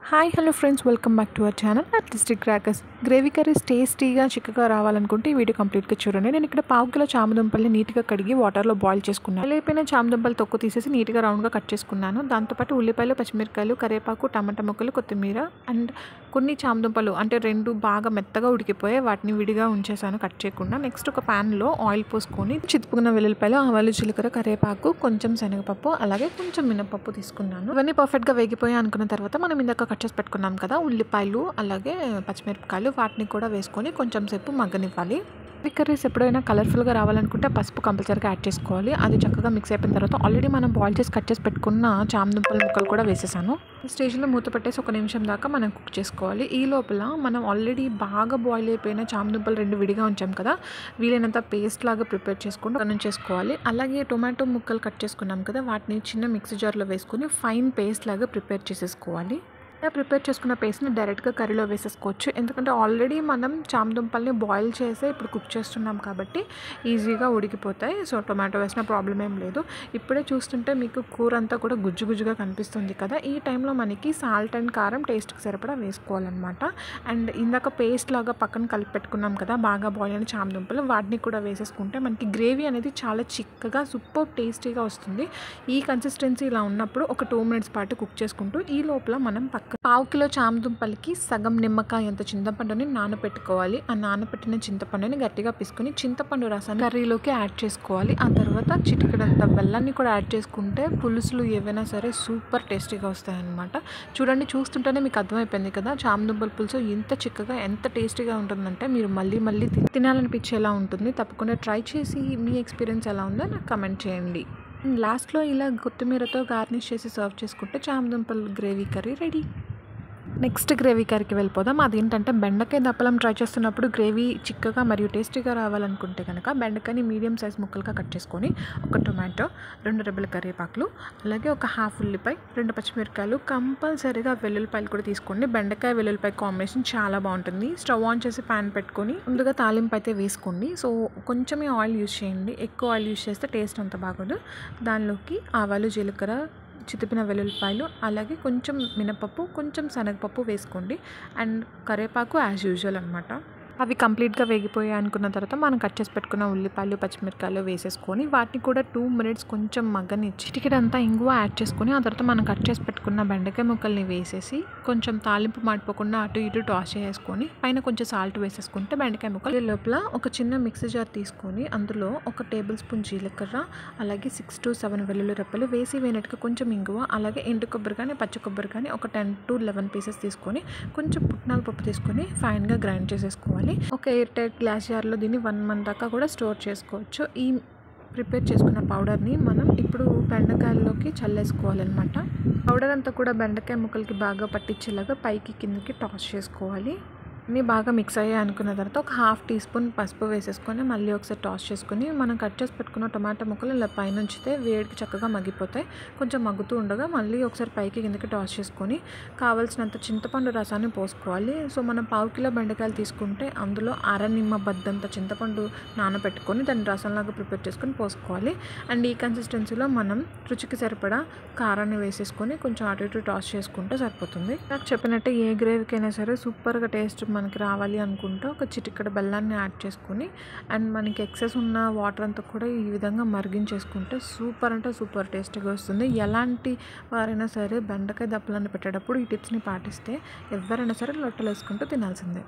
Hi hello friends, welcome back to our channel artistic crackers. Gravy curries టేస్టీగా చిక్కగా రావాలనుకుంటే ఈ వీడియో కంప్లీట్గా చూడండి. నేను ఇక్కడ 1/2 కిలో చామదుంపల్ని నీట్గా కడిగి వాటర్లో బాయిల్ చేసుకున్నాను. లేకపోయినా చామదుంపలు తొక్కు తీసేసి నీట్గా రౌండ్గా కట్ చేసుకున్నాను. దాంతోపాటు ఉల్లిపాయలు, పచ్చిమిరకాయలు, కరివేపాకు, టమాటా ముక్కలు, కొత్తిమీర అండ్ కొన్ని చామదుంపలు అంటే 2 బాగా మెత్తగా ఉడికిపోయి వాటిని విడిగా ఉంచేసాను కట్ చేయకుండా. నెక్స్ట్ ఒక ప్యాన్లో ఆయిల్ పోసుకొని చితుకున్న వెల్లుల్లిపాయలు, ఆవాలు, జీలకర్ర, కరివేపాకు, కొంచెం శనగపప్పు అలాగే కొంచెం మినపప్పు తీసుకున్నాను. ఇవన్నీ పర్ఫెక్ట్గా వేగిపోయాయి అనుకున్న తర్వాత మనం ఇందాక కట్ చేసి పెట్టుకున్నాం కదా ఉల్లిపాయలు అలాగే పచ్చిమిరపకాయలు, వాటిని కూడా వేసుకొని కొంచెం సేపు మగ్గనివ్వాలి. ఈ కర్రీస్ ఎప్పుడైనా కలర్ఫుల్గా రావాలనుకుంటే పసుపు కంపల్సరీగా యాడ్ చేసుకోవాలి. అది చక్కగా మిక్స్ అయిపోయిన తర్వాత ఆల్రెడీ మనం బాయిల్ చేసి కట్ చేసి పెట్టుకున్న చామదుంపల ముక్కలు కూడా వేసేసాను. ఈ స్టేజ్లో మూత పెట్టేసి 1 నిమిషం దాకా మనం కుక్ చేసుకోవాలి. ఈ లోపల మనం ఆల్రెడీ బాగా బాయిల్ అయిపోయిన చామదుంపలు 2 విడిగా ఉంచాం కదా, వీలైనంత పేస్ట్ లాగా ప్రిపేర్ చేసుకొని చేసుకోవాలి. అలాగే టొమాటో ముక్కలు కట్ చేసుకున్నాం కదా, వాటిని చిన్న మిక్సీ జార్లో వేసుకొని ఫైన్ పేస్ట్ లాగా ప్రిపేర్ చేసేసుకోవాలి. ఇలా ప్రిపేర్ చేసుకున్న పేస్ట్ని డైరెక్ట్గా కర్రీలో వేసేసుకోవచ్చు. ఎందుకంటే ఆల్రెడీ మనం చామదుంపల్ని బాయిల్ చేసి ఇప్పుడు కుక్ చేస్తున్నాం కాబట్టి ఈజీగా ఉడికిపోతాయి. సో టొమాటో వేసిన ప్రాబ్లం ఏం లేదు. ఇప్పుడే చూస్తుంటే మీకు కూర అంతా కూడా గుజ్జు గుజ్జుగా కనిపిస్తుంది కదా, ఈ టైంలో మనకి సాల్ట్ అండ్ కారం టేస్ట్కి సరిపడా వేసుకోవాలన్నమాట. అండ్ ఇందాక పేస్ట్ లాగా పక్కన కలిపి పెట్టుకున్నాం కదా బాగా బాయిల్ అయిన చామదుంపలు, వాటిని కూడా వేసేసుకుంటే మనకి గ్రేవీ అనేది చాలా చిక్కగా సూపర్ టేస్టీగా వస్తుంది. ఈ కన్సిస్టెన్సీ ఇలా ఉన్నప్పుడు ఒక 2 మినిట్స్ పాటు కుక్ చేసుకుంటూ ఈ లోపల మనం 1/2 కిలో చామదుంపలకి సగం నిమ్మకాయ అంత చింతపండుని నానబెట్టుకోవాలి. ఆ నానబెట్టిన చింతపండుని గట్టిగా పిసుకొని చింతపండు రసాన్ని కర్రీలోకి యాడ్ చేసుకోవాలి. ఆ తర్వాత చిటికెడంత బెల్లాన్ని కూడా యాడ్ చేసుకుంటే పులుసులు ఏవైనా సరే సూపర్ టేస్టీగా వస్తాయన్నమాట. చూడండి, చూస్తుంటేనే మీకు అర్థమైపోయింది కదా చామదుంపల పులుసు ఎంత చిక్కగా ఎంత టేస్టీగా ఉంటుందంటే మీరు మళ్ళీ మళ్ళీ తినాలనిపించేలా ఉంటుంది. తప్పకుండా ట్రై చేసి మీ ఎక్స్పీరియన్స్ ఎలా ఉందో నాకు కమెంట్ చేయండి. లాస్ట్లో ఇలా కొత్తిమీరతో గార్నిష్ చేసి సర్వ్ చేసుకుంటే చామదుంపల gravy curry ready. Next gravy కర్రీకి వెళ్ళిపోదాం. అదేంటంటే బెండకాయ దప్పలం ట్రై చేస్తున్నప్పుడు గ్రేవీ చిక్కగా మరియు టేస్టీగా రావాలనుకుంటే కనుక బెండకాయని మీడియం సైజ్ ముక్కలుగా కట్ చేసుకొని ఒక టొమాటో, 2 రెబ్బల కరివేపాకులు అలాగే ఒక హాఫ్ ఉల్లిపాయ, 2 పచ్చిమిరకాయలు, కంపల్సరీగా వెల్లుల్లిపాయలు కూడా తీసుకోండి. బెండకాయ వెల్లుల్లిపాయ కాంబినేషన్ చాలా బాగుంటుంది. స్టవ్ ఆన్ చేసి ప్యాన్ పెట్టుకొని ముందుగా తాలింపు అయితే వేసుకోండి. సో కొంచెమే ఆయిల్ యూజ్ చేయండి, ఎక్కువ ఆయిల్ యూజ్ చేస్తే టేస్ట్ అంత బాగోదు. దానిలోకి ఆవాలు, జీలకర్ర, చితిపిన వెల్లుల్లిపాయలు అలాగే కొంచెం మినపప్పు, కొంచెం శనగపప్పు వేసుకోండి. అండ్ కరివేపాకు యాజ్ యూజువల్ అనమాట. అవి కంప్లీట్గా వేగిపోయాయి అనుకున్న తర్వాత మనం కట్ చేసి పెట్టుకున్న ఉల్లిపాయలు, పచ్చిమిరకాయలు వేసేసుకొని వాటిని కూడా 2 మినిట్స్ కొంచెం మగ్గనిచ్చి చిటికెడంతా ఇంగువ యాడ్ చేసుకొని ఆ తర్వాత మనం కట్ చేసి పెట్టుకున్న బెండకాయ ముక్కల్ని వేసేసి కొంచెం తాలింపు మాడిపోకుండా అటు ఇటు టాస్ చేసుకొని పైన కొంచెం సాల్ట్ వేసేసుకుంటే బెండకాయ ముక్కలు. లోపల ఒక చిన్న మిక్సీ జార్ తీసుకొని అందులో 1 టేబుల్ స్పూన్ జీలకర్ర అలాగే 6 to 7 వెల్లుల్లి రెప్పలు వేసి వేనట్టుగా కొంచెం ఇంగువ అలాగే ఎండు కొబ్బరి కానీ పచ్చి కొబ్బరి కానీ ఒక 10 to 11 పీసెస్ తీసుకొని కొంచెం పుట్నాల పప్పు తీసుకొని ఫైన్గా గ్రైండ్ చేసేసుకోవాలి. ఒక ఎయిర్ టైట్ గ్లాస్ జార్లో దీన్ని 1 month దాకా కూడా స్టోర్ చేసుకోవచ్చు. ఈ ప్రిపేర్ చేసుకున్న పౌడర్ని మనం ఇప్పుడు బెండకాయల్లోకి చల్లేసుకోవాలన్నమాట. పౌడర్ అంతా కూడా బెండకాయ ముక్కలకి బాగా పట్టించేలాగా పైకి కిందకి టాస్ చేసుకోవాలి. అన్నీ బాగా మిక్స్ అయ్యాయి అనుకున్న తర్వాత ఒక 1/2 టీ స్పూన్ పసుపు వేసేసుకొని మళ్ళీ ఒకసారి టాస్ చేసుకొని మనం కట్ చేసి పెట్టుకున్న టమాటా ముక్కలు ఇలా పైన ఉంచితే వేడికి చక్కగా మగ్గిపోతాయి. కొంచెం మగ్గుతూ ఉండగా మళ్ళీ ఒకసారి పైకి కిందకి టాస్ చేసుకొని కావాల్సినంత చింతపండు రసాన్ని పోసుకోవాలి. సో మనం 1/2 కిలో బెండకాయలు తీసుకుంటే అందులో నిమ్మ బద్దంత చింతపండు నానబెట్టుకొని దాన్ని రసంలాగా ప్రిపేర్ చేసుకొని పోసుకోవాలి. అండ్ ఈ కన్సిస్టెన్సీలో మనం రుచికి సరిపడా కారాన్ని వేసేసుకొని కొంచెం అటు ఇటు టాస్ చేసుకుంటే సరిపోతుంది. నాకు చెప్పినట్టు ఏ గ్రేవీకైనా సరే సూపర్గా టేస్ట్ మనకి రావాలి అనుకుంటే ఒక చిటికెడ బెల్లాన్ని యాడ్ చేసుకొని అండ్ మనకి ఎక్సెస్ ఉన్న వాటర్ అంతా కూడా ఈ విధంగా మరిగించేసుకుంటే సూపర్ అంటే సూపర్ టేస్టీగా వస్తుంది. ఎలాంటి వారైనా సరే బెండకాయ దప్పలాన్ని పెట్టేటప్పుడు ఈ టిప్స్ని పాటిస్తే ఎవరైనా సరే లొట్టలు వేసుకుంటూ తినాల్సిందే.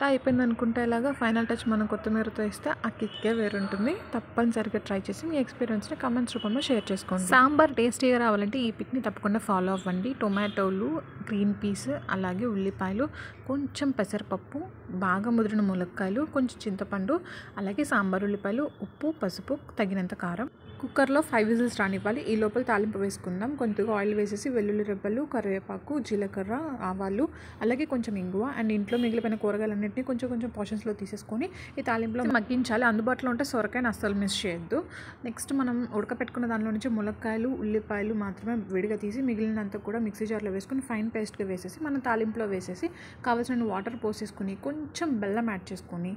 అయిపోయింది అనుకుంటే ఇలాగా ఫైనల్ టచ్ మనం కొత్తిమీరతో ఇస్తే ఆ కిక్కే వేరుంటుంది. తప్పనిసరిగా ట్రై చేసి మీ ఎక్స్పీరియన్స్ని కామెంట్స్ రూపంలో షేర్ చేసుకోండి. సాంబార్ టేస్టీగా రావాలంటే ఈ పిక్ని తప్పకుండా ఫాలో అవ్వండి. టొమాటోలు, గ్రీన్ పీస్ అలాగే ఉల్లిపాయలు, కొంచెం పెసరపప్పు, బాగా ముదిరిన ములక్కాయలు, కొంచెం చింతపండు అలాగే సాంబార్ ఉల్లిపాయలు, ఉప్పు, పసుపు, తగినంత కారం. కుక్కర్లో 5 విజిల్స్ రానివ్వాలి. ఈ లోపల తాలింపు వేసుకుందాం. కొద్దిగా ఆయిల్ వేసేసి వెల్లుల్లి రెబ్బలు, కరివేపాకు, జీలకర్ర, ఆవాలు అలాగే కొంచెం ఇంగువ అండ్ ఇంట్లో మిగిలిపోయిన కూరగాయలన్నింటినీ కొంచెం కొంచెం పోర్షన్స్లో తీసేసుకొని ఈ తాలింపులో మగ్గించాలి. అందుబాటులో ఉంటే సొరకాయని అస్సలు మిస్ చేయొద్దు. నెక్స్ట్ మనం ఉడకపెట్టుకున్న దానిలో నుంచి ములక్కాయలు, ఉల్లిపాయలు మాత్రమే విడిగా తీసి మిగిలినంత కూడా మిక్సీ జార్లో వేసుకొని ఫైన్ పేస్ట్గా వేసేసి మనం తాలింపులో వేసేసి కావాల్సిన వాటర్ పోసేసుకొని కొంచెం బెల్లం యాడ్ చేసుకొని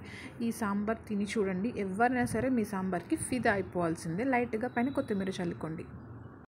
ఈ సాంబార్ తిని చూడండి. ఎవరైనా సరే మీ సాంబార్కి ఫిదా అయిపోవాల్సిందే. లైట్గా పైన కొత్తిమీర చల్లుకోండి.